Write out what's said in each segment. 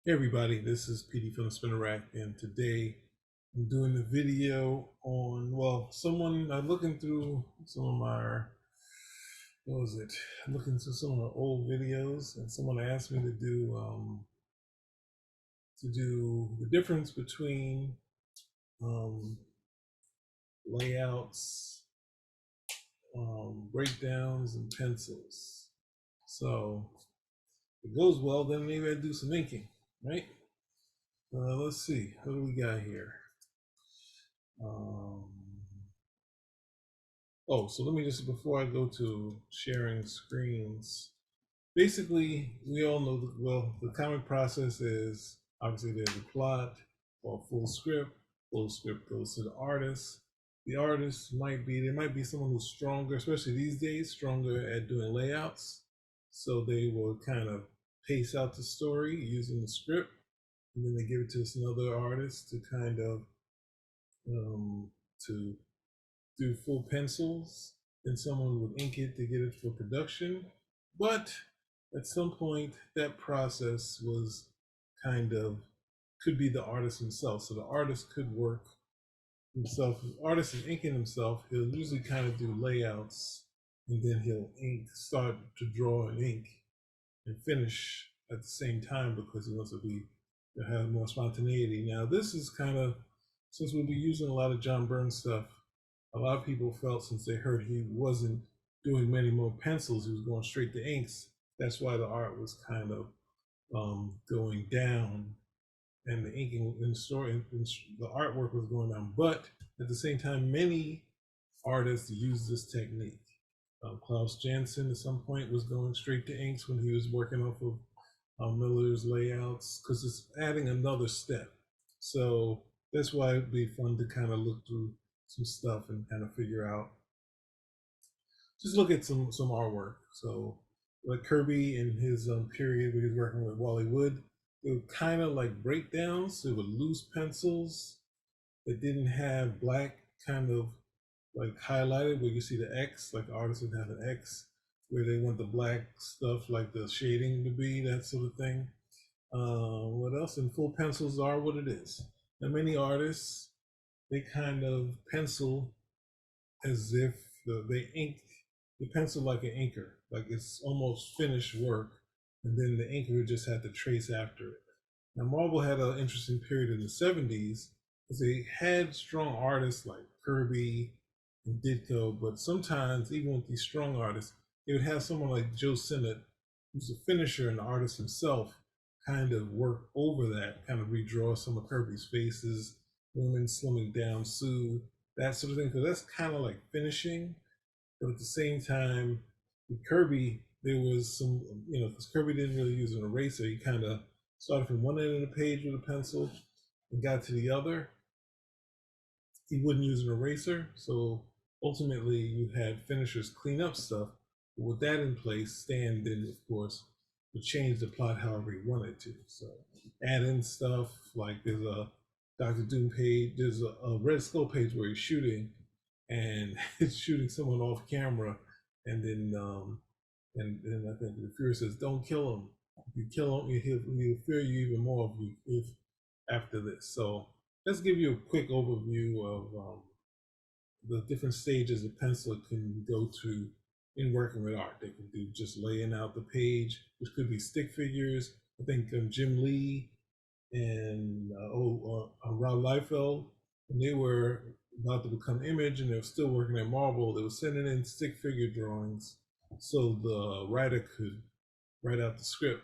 Hey everybody, this is PD from the Spinner Rack, and today I'm doing a video on, I'm looking through some of my, what was it? I'm looking through some of my old videos, and someone asked me to do the difference between um, layouts, breakdowns, and pencils. So if it goes well, then maybe I do some inking, right? Let's see, what do we got here? Um, so let me just, before I go to sharing screens, basically, we all know that, the comic process is obviously there's a plot or full script. Full script goes to the artist. The artist there might be someone who's stronger, especially these days, stronger at doing layouts. So they will kind of pace out the story using the script, and then they give it to another artist to kind of to do full pencils, then someone would ink it to get it for production. But at some point, that process was kind of could be the artist himself. So the artist could work himself. If the artist is inking himself, he'll usually kind of do layouts, and then he'll start to draw and ink and finish at the same time because he wants to have more spontaneity. Now, this is kind of, since we'll be using a lot of John Byrne stuff, a lot of people felt, since they heard he wasn't doing many more pencils, he was going straight to inks. That's why the art was kind of going down, and the inking in the story, the artwork was going down. But at the same time, many artists use this technique. Klaus Janson at some point was going straight to inks when he was working off of Miller's layouts, because it's adding another step. So that's why it'd be fun to kind of look through some stuff and kind of figure out, just look at some artwork. So like Kirby in his period where he was working with Wally Wood, it would kind of like breakdowns. So it would loose pencils that didn't have black kind of like highlighted where you see the X, like artists would have an X where they want the black stuff like the shading to be, that sort of thing. What else? And full pencils are what it is. Now many artists, they kind of pencil as if they ink the pencil like an inker, like it's almost finished work, and then the inker just had to trace after it. Now Marvel had an interesting period in the '70s because they had strong artists like Kirby and Ditko, but sometimes even with these strong artists, they would have someone like Joe Sinnott, who's a finisher and the artist himself, kind of work over that, kind of redraw some of Kirby's faces, women slimming down Sue, that sort of thing, because that's kind of like finishing. But at the same time, with Kirby, there was some, because Kirby didn't really use an eraser. He kind of started from one end of the page with a pencil and got to the other. He wouldn't use an eraser, so ultimately you had finishers clean up stuff. But with that in place, Stan then, of course, would change the plot however he wanted to. So add in stuff like there's a Doctor Doom page, there's a Red Skull page where he's shooting, and it's shooting someone off camera, and then and I think the Fury says, "Don't kill him. If you kill him, he'll fear you even more if after this." So let's give you a quick overview of the different stages a penciler can go to in working with art. They can do just laying out the page, which could be stick figures. I think Jim Lee and Rob Liefeld, when they were about to become Image and they were still working at Marvel, they were sending in stick figure drawings so the writer could write out the script.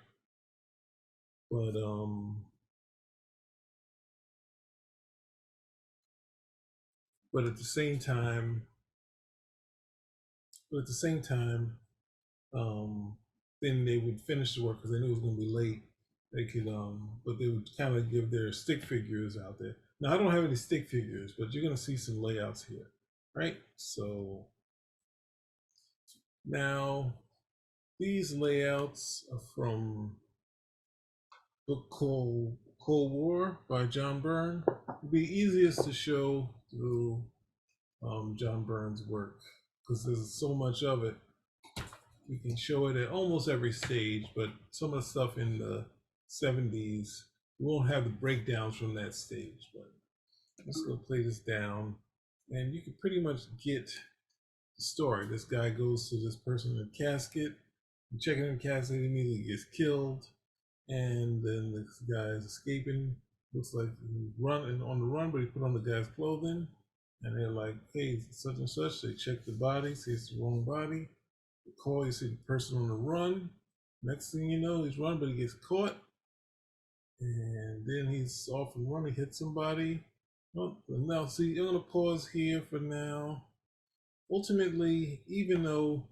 But but at the same time, but at the same time, um, then they would finish the work because they knew it was going to be late. They could, but they would kind of give their stick figures out there. Now I don't have any stick figures, but you're going to see some layouts here, right? So now these layouts are from a book called Cold War by John Byrne. It'd be easiest to show through John Byrne's work because there's so much of it. We can show it at almost every stage, but some of the stuff in the '70s we won't have the breakdowns from that stage. But let's go play this down, and you can pretty much get the story. This guy goes to this person in a casket, checking in the casket, immediately gets killed, and then this guy is escaping. Looks like he's running on the run, but he put on the guy's clothing, and they're like, "Hey, such and such." They check the body, see it's the wrong body. They call, you see the person on the run. Next thing you know, he's running, but he gets caught, and then he's off and running, hit somebody. Oh, now, see, I'm gonna pause here for now. Ultimately, even though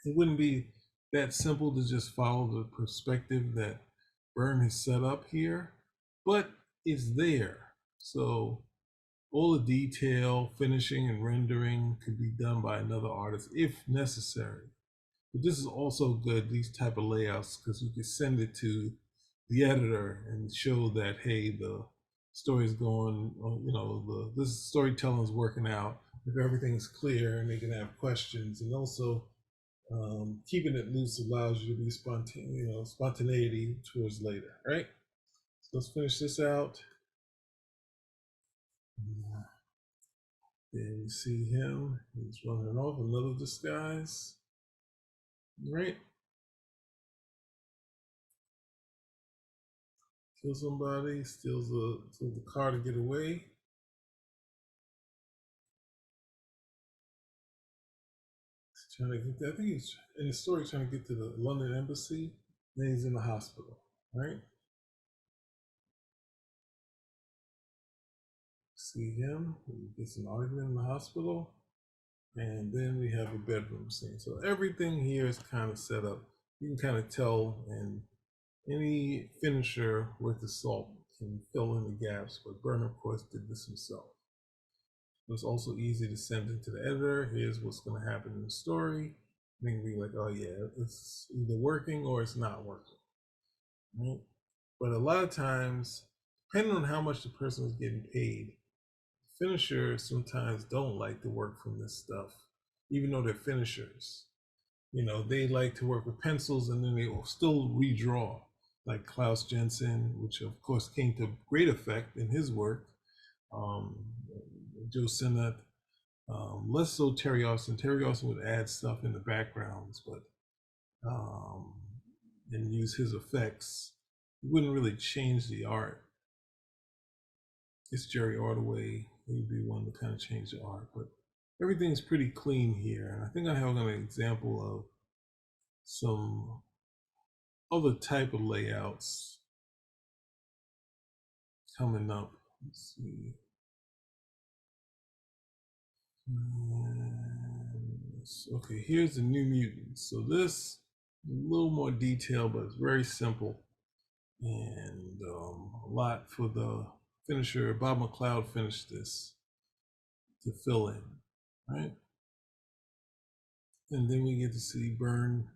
it wouldn't be that simple to just follow the perspective that Byrne has set up here, but it's there. So all the detail, finishing, and rendering could be done by another artist if necessary. But this is also good, these type of layouts, because you can send it to the editor and show that, hey, the story is going, this storytelling is working out. If everything's clear and they can have questions, and also keeping it loose allows you to be spontaneity towards later, right? So let's finish this out. And you see him, he's running off, another disguise, right? Kills somebody, steals the car to get away. He's trying to get I think he's in the story trying to get to the London embassy. Then he's in the hospital, right? See him, he gets an argument in the hospital, and then we have a bedroom scene. So everything here is kind of set up. You can kind of tell, and any finisher worth the salt can fill in the gaps, but Byrne, of course, did this himself. It was also easy to send it to the editor. Here's what's going to happen in the story. And they can be like, oh yeah, it's either working or it's not working, right? But a lot of times, depending on how much the person is getting paid, finishers sometimes don't like to work from this stuff, even though they're finishers. They like to work with pencils and then they will still redraw, like Klaus Jensen, which of course came to great effect in his work. Um, Joe Sinnott, less so Terry Austin. Terry Austin would add stuff in the backgrounds, but um, and use his effects. He wouldn't really change the art. It's Jerry Ordway. He'd be one to kind of change the art, but everything's pretty clean here. And I think I have an example of some other type of layouts coming up. Let's see. Okay, here's the New Mutants. So this a little more detail, but it's very simple, and a lot for the finisher. Bob McLeod finished this to fill in, right? And then we get to see Byrne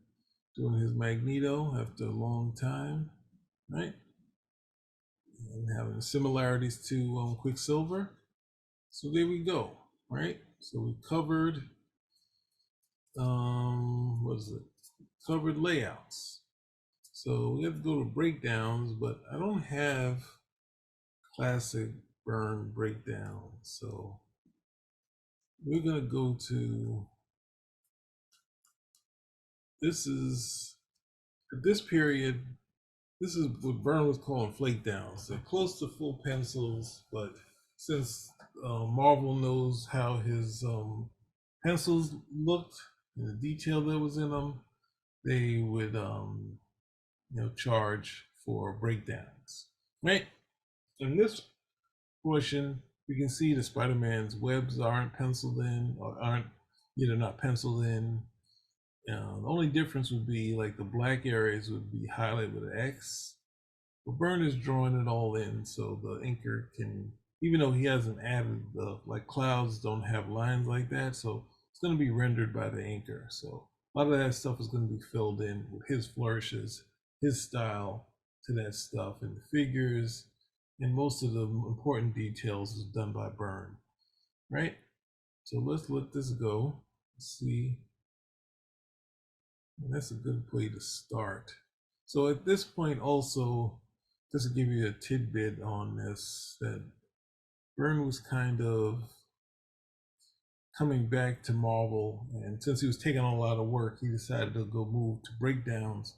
doing his Magneto after a long time, right? And having similarities to Quicksilver. So there we go, right? So we covered, what is it? Covered layouts. So we have to go to breakdowns, but I don't have classic Byrne breakdown. So we're gonna go to, this is, at this period, this is what Byrne was calling flake downs. They're close to full pencils, but since Marvel knows how his pencils looked and the detail that was in them, they would charge for breakdowns. Right? In this portion, you can see the Spider-Man's webs aren't penciled in or aren't either not penciled in. The only difference would be like the black areas would be highlighted with an X. But Byrne is drawing it all in, so the inker can, even though he hasn't added like clouds don't have lines like that, so it's going to be rendered by the inker. So a lot of that stuff is going to be filled in with his flourishes, his style to that stuff, and the figures, and most of the important details is done by Byrne, right? So let's let this go. Let's see. And that's a good way to start. So at this point also, just to give you a tidbit on this, that Byrne was kind of coming back to Marvel, and since he was taking on a lot of work, he decided to go move to breakdowns.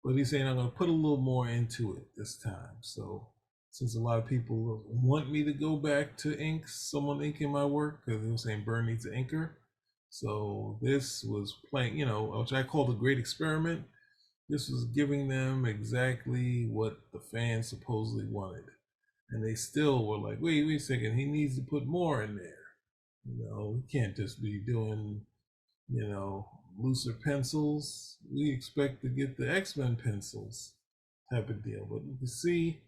But he's saying, I'm going to put a little more into it this time. So since a lot of people want me to go back to ink, someone inking my work, because they were saying Byrne needs an inker. So this was playing, which I call the great experiment. This was giving them exactly what the fans supposedly wanted. And they still were like, wait a second, he needs to put more in there. We can't just be doing, looser pencils. We expect to get the X-Men pencils type of deal. But you can see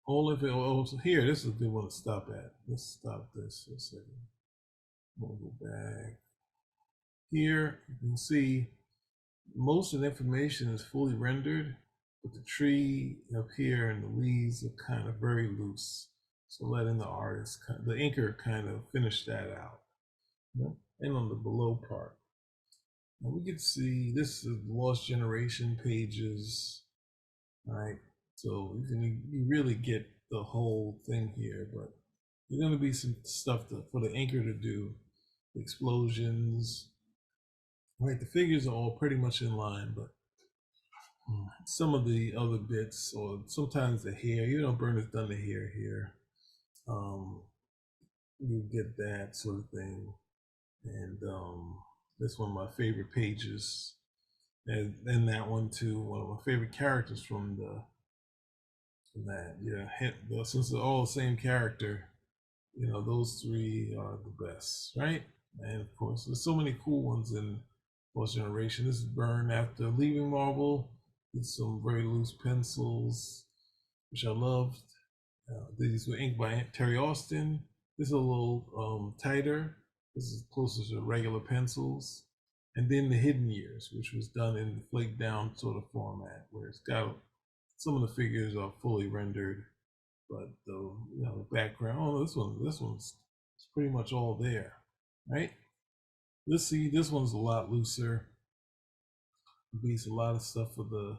all of it. Oh, so here, this is a good one to stop at. Let's stop this for a second. We'll go back. Here, you can see most of the information is fully rendered, but the tree up here and the leaves are kind of very loose. So letting the artist, the inker, kind of finish that out. And on the below part, now we can see this is Lost Generation pages, right? So you really get the whole thing here, but there's going to be some stuff for the inker to do, explosions, right? The figures are all pretty much in line, but some of the other bits, or sometimes the hair, Byrne has done the hair here. You get that sort of thing. And that's one of my favorite pages. And that one too, one of my favorite characters from that. Yeah, since they're all the same character, those three are the best, right? And of course, there's so many cool ones in Lost Generation. This is Byrne after leaving Marvel. With some very loose pencils, which I loved. These were inked by Terry Austin. This is a little tighter. This is closer to regular pencils. And then the Hidden Years, which was done in flake down sort of format, where it's got some of the figures are fully rendered, but the background. Oh, this one's it's pretty much all there, right? Let's see, this one's a lot looser. It beats a lot of stuff for the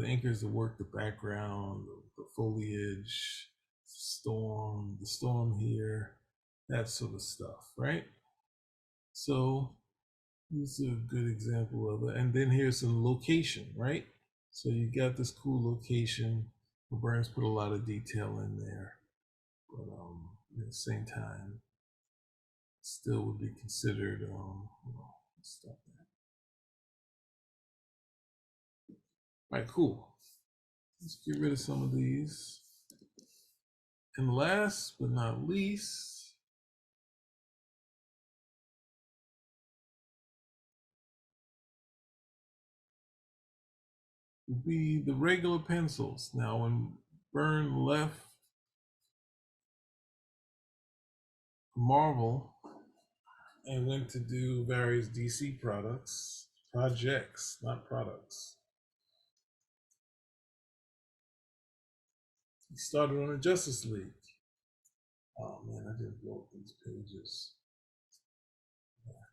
inkers that work the background, the foliage, the storm here, that sort of stuff, right? So this is a good example of it. And then here's some location, right? So you got this cool location. Byrne's put a lot of detail in there, but at the same time, still would be considered. Stop that. All right, cool. Let's get rid of some of these. And last but not least, would be the regular pencils. Now, when Byrne left Marvel and went to do various DC projects, not products, he started on the Justice League. Oh man, I didn't blow up these pages. Yeah.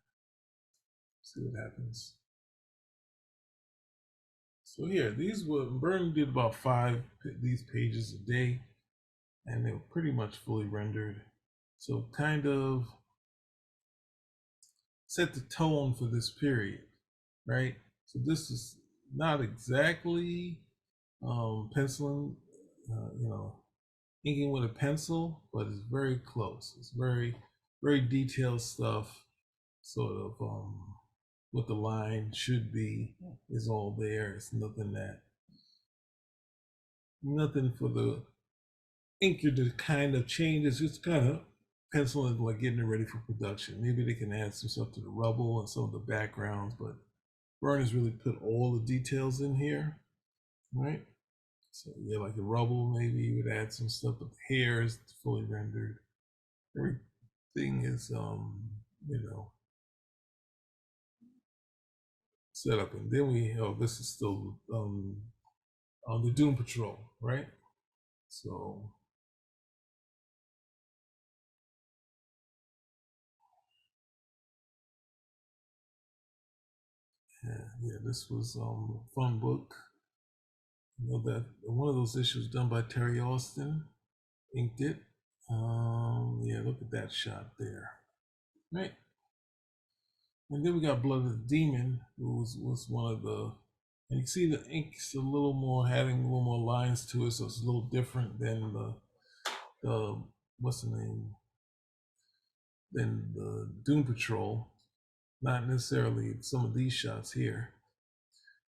See what happens. So here, Byrne did about 5 these pages a day, and they were pretty much fully rendered. So kind of set the tone for this period, right? So this is not exactly penciling, inking with a pencil, but it's very close. It's very, very detailed stuff. Sort of what the line should be is all there. It's nothing for the inker to kind of change. It's just kind of penciling, like getting it ready for production. Maybe they can add some stuff to the rubble and some of the backgrounds, but Byrne has really put all the details in here, right? So yeah, like the rubble, maybe you would add some stuff, but the hair is fully rendered. Everything is set up, and then this is still on the Doom Patrol, right? So yeah, this was a fun book. I know that one of those issues done by Terry Austin, inked it. Yeah, look at that shot there, right? And then we got Blood of the Demon, who was one of the, and you see the ink's a little more, having a little more lines to it, so it's a little different than the what's the name, than the Doom Patrol. Not necessarily some of these shots here,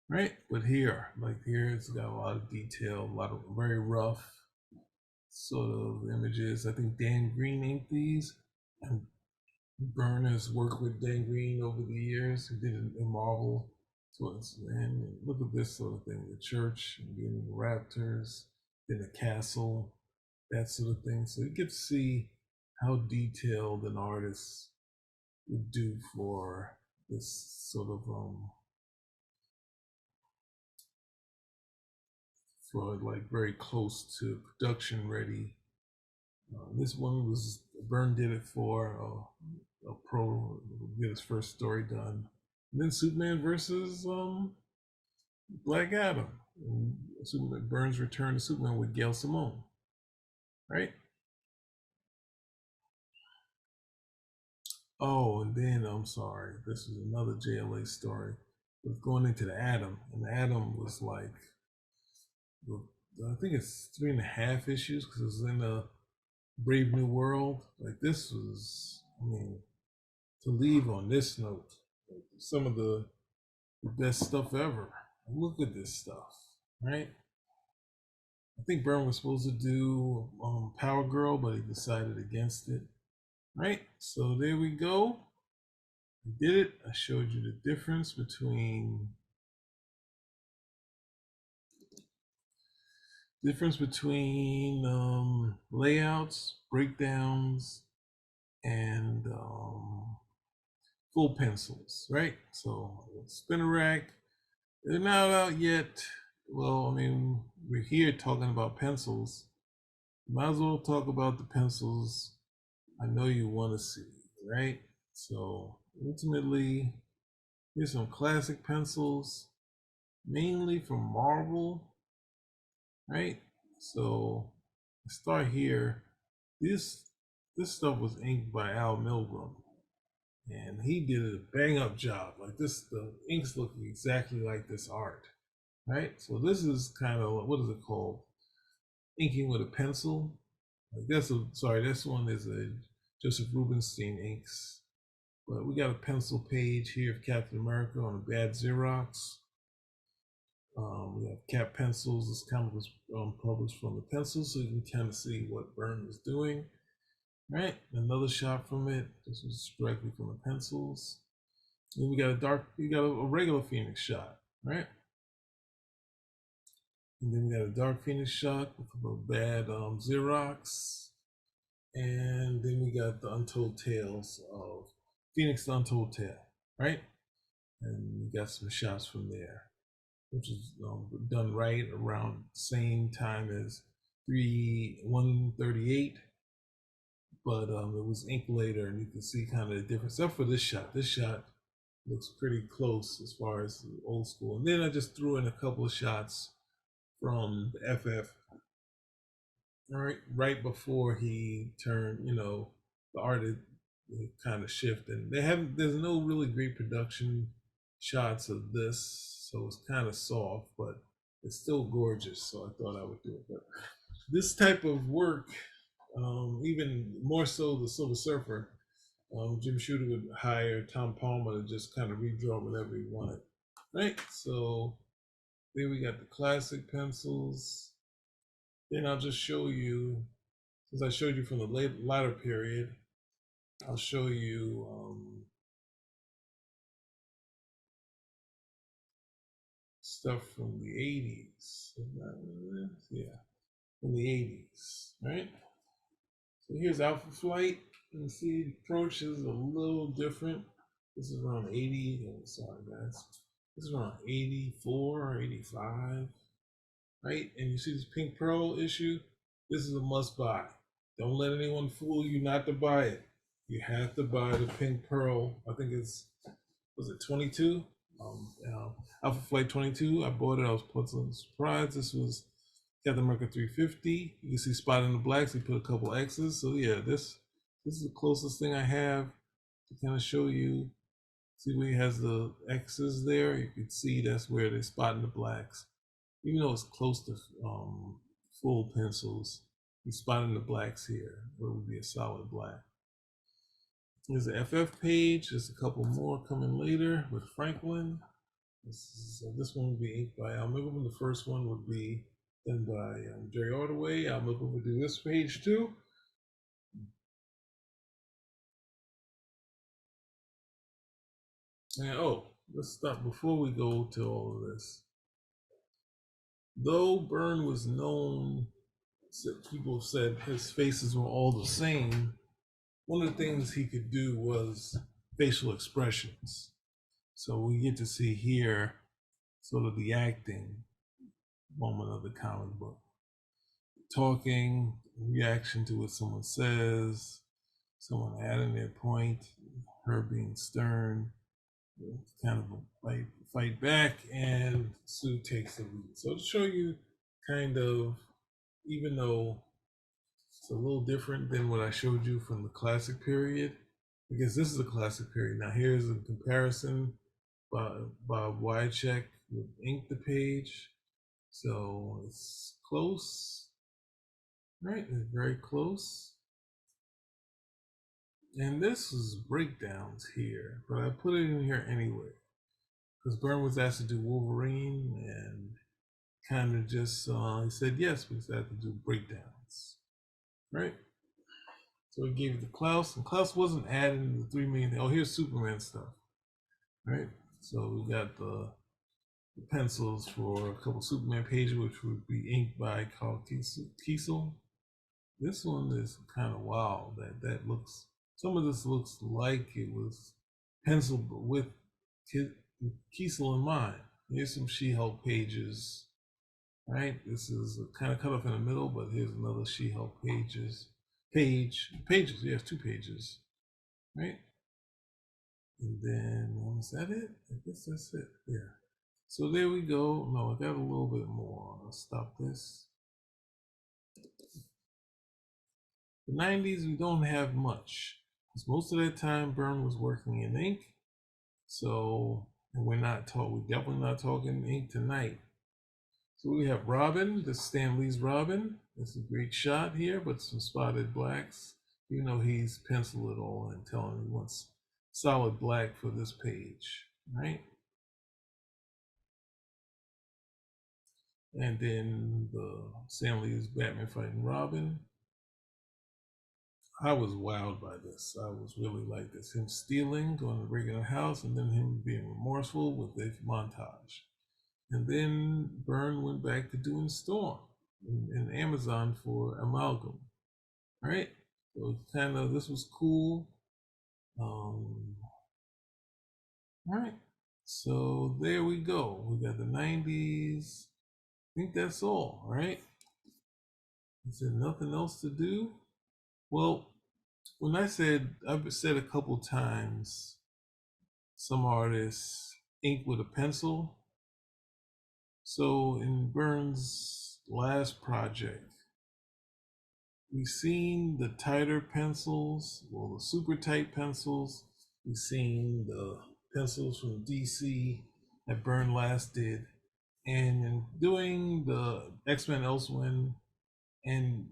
right? But here, like here, it's got a lot of detail, a lot of very rough sort of images. I think Dan Green inked these, and Byrne has worked with Dan Green over the years. He did it in Marvel. And look at this sort of thing: the church, and the raptors, then the castle, that sort of thing. So you get to see how detailed an artist would do for this sort of for like very close to production ready. This one was Byrne did it for a pro, get his first story done. And then Superman versus Black Adam. And Superman, Byrne's return to Superman with Gail Simone, right? Oh, and then I'm sorry, this is another JLA story. It was going into the Atom, and the Atom was like, I think it's 3.5 issues because it was in a Brave New World. Like this was, I mean, to leave on this note, some of the best stuff ever. Look at this stuff, right? I think Byrne was supposed to do Power Girl, but he decided against it, right? So there we go. I did it. I showed you the difference between layouts, breakdowns, and full pencils, right? So spinner rack, they're not out yet. Well, I mean, we're here talking about pencils. Might as well talk about the pencils I know you want to see, right? So ultimately, here's some classic pencils, mainly from Marvel, right? So start here. This this stuff was inked by Al Milgrom, and he did a bang up job. Like this, the inks look exactly like this art, right? So this is kind of, what is it called? Inking with a pencil. Like this one is a Joseph Rubinstein inks. But we got a pencil page here of Captain America on a bad Xerox. We have Cap Pencils. This comic was published from the pencil, so you can kind of see what Byrne was doing. Right, another shot from it. This was directly from the pencils. Then we got a regular Phoenix shot, right? And then we got a dark Phoenix shot with a bad Xerox. And then we got the Untold Tales of Phoenix, the Untold Tale, right? And we got some shots from there, which is done right around the same time as 138, but it was inked later, and you can see kind of the difference. Except for this shot. This shot looks pretty close as far as the old school. And then I just threw in a couple of shots from the FF, right before he turned. The art kind of shifted. There's no really great production shots of this, so it's kind of soft, but it's still gorgeous. So I thought I would do it. But this type of work, even more so the Silver Surfer, Jim Shooter would hire Tom Palmer to just kind of redraw whatever he wanted, right? So then we got the classic pencils. Then I'll just show you, since I showed you from the latter period, I'll show you stuff from the 80s. Yeah, from the 80s, right? So here's Alpha Flight. You can see the approach is a little different. This is around 80. Oh, sorry, guys. This is around 84 or 85, right? And you see this Pink Pearl issue? This is a must buy. Don't let anyone fool you not to buy it. You have to buy the Pink Pearl. I think was it 22? Alpha Flight 22. I bought it. I was pleasantly surprised. This was Captain America 350. You can see Spot in the Blacks. He put a couple X's. So yeah, this is the closest thing I have to kind of show you. See where he has the X's there? You can see that's where they Spot in the Blacks. Even though it's close to full pencils, he's spotting the blacks here. Where would be a solid black. There's the FF page. There's a couple more coming later with Franklin. This one would be inked by Al Milgrom. The first one would be done by Jerry Ordway. Al Milgrom would do this page too. And let's stop before we go to all of this. Though Byrne was known, people said his faces were all the same. One of the things he could do was facial expressions. So we get to see here sort of the acting moment of the comic book. Talking, reaction to what someone says, someone adding their point, her being stern, kind of a fight back, and Sue takes the lead. So to show you kind of, even though it's a little different than what I showed you from the classic period, because this is a classic period. Now here's a comparison by Wycheck would ink the page. So it's close, right? It's very close. And this is breakdowns here, but I put it in here anyway because Byrne was asked to do Wolverine and kind of just he said yes, we had to do breakdowns, right? So he gave it to Klaus, and Klaus wasn't adding the 3 million. Oh, here's Superman stuff, right? So we got the pencils for a couple Superman pages, which would be inked by Carl Kiesel. This one is kind of wild. That looks. Some of this looks like it was penciled with Kiesel in mind. Here's some She-Hulk pages, right? This is kind of cut off in the middle, but here's another She-Hulk pages. Yes, 2 pages, right? And then is that it? I guess that's it. Yeah. So there we go. No, I got a little bit more. I'll stop this. The 90s, we don't have much. Because most of that time, Byrne was working in ink. So, and we're definitely not talking ink tonight. So we have Robin. This is Stan Lee's Robin. It's a great shot here, but some spotted blacks. You know he's penciled it all and telling he wants solid black for this page, right? And then the Stan Lee's Batman fighting Robin. I was wowed by this. I was really like this. Him stealing, going to break in a house, and then him being remorseful with the montage. And then Byrne went back to doing Storm in Amazon for Amalgam. Right? So kind of this was cool. All right. So there we go. We got the 90s. I think that's all, right? Is there nothing else to do? Well, I've said a couple times, some artists ink with a pencil. So in Byrne's last project, we've seen the tighter pencils, well, the super tight pencils. We've seen the pencils from DC that Byrne last did. And in doing the X-Men Elsewhere and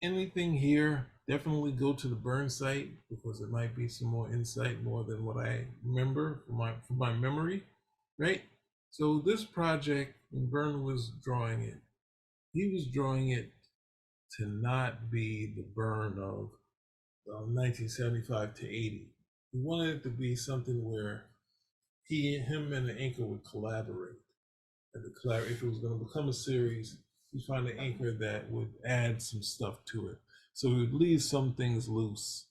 anything here, definitely go to the Byrne site because it might be some more insight, more than what I remember from my memory, right? So this project, when Byrne was drawing it, he was drawing it to not be the Byrne of 1975 to 80. He wanted it to be something where him and the inker would collaborate. And if it was going to become a series, he'd find an anchor that would add some stuff to it. So he would leave some things loose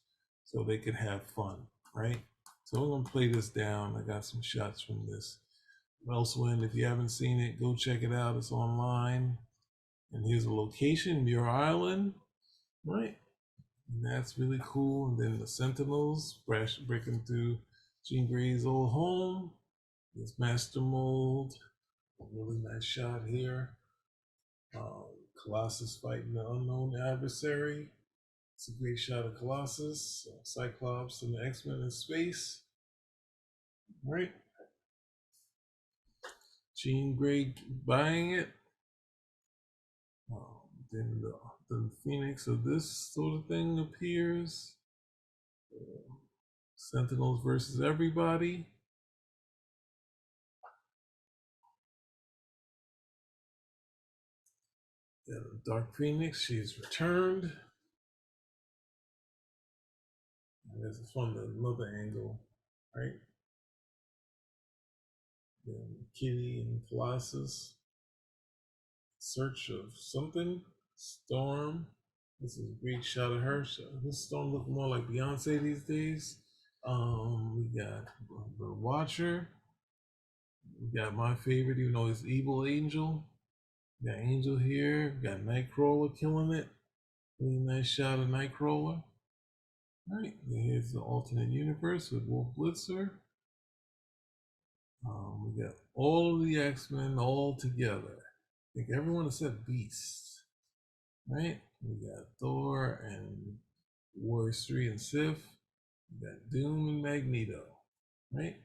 so they could have fun, right? So I'm going to play this down. I got some shots from this. Elsewhere, if you haven't seen it, go check it out. It's online. And here's a location, Muir Island, right? And that's really cool. And then the Sentinels breaking through Jean Grey's old home. This master mold, a really nice shot here. Colossus fighting the unknown adversary. It's a great shot of Colossus, Cyclops, and the X-Men in space. All right. Jean Grey buying it. Then the Phoenix of this sort of thing appears. Sentinels versus everybody. Then Dark Phoenix, she's returned. And this is from another angle, right? Then Kitty and Colossus, search of something. Storm. This is a great shot of her. This Storm look more like Beyonce these days. We got the Watcher. We got my favorite, even though it's Evil Angel. We got Angel here. We got Nightcrawler killing it. Really nice shot of Nightcrawler. All right, here's the alternate universe with Wolf Blitzer. We got all of the X-Men all together. I think everyone except Beast. Right? We got Thor and Warrior 3 and Sif. We got Doom and Magneto. Right?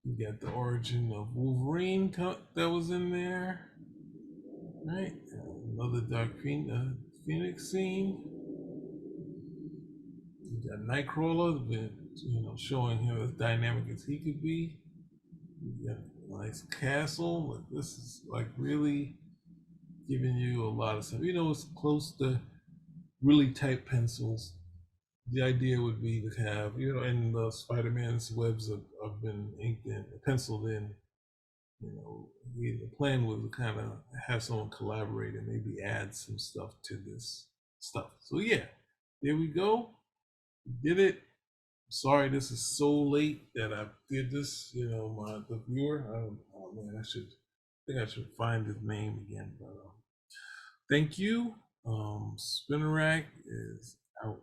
We got the origin of Wolverine that was in there. Right? Another Dark Phoenix scene. We got Nightcrawler, showing him as dynamic as he could be. We got a nice castle. This is like really giving you a lot of stuff. It's close to really tight pencils. The idea would be to have, and the Spider-Man's webs have been inked in, penciled in. The plan was to kind of have someone collaborate and maybe add some stuff to this stuff. So yeah, there we go. We did it. Sorry, this is so late that I did this. The viewer. Oh man, I think I should find his name again. But thank you. Spinnerack is out.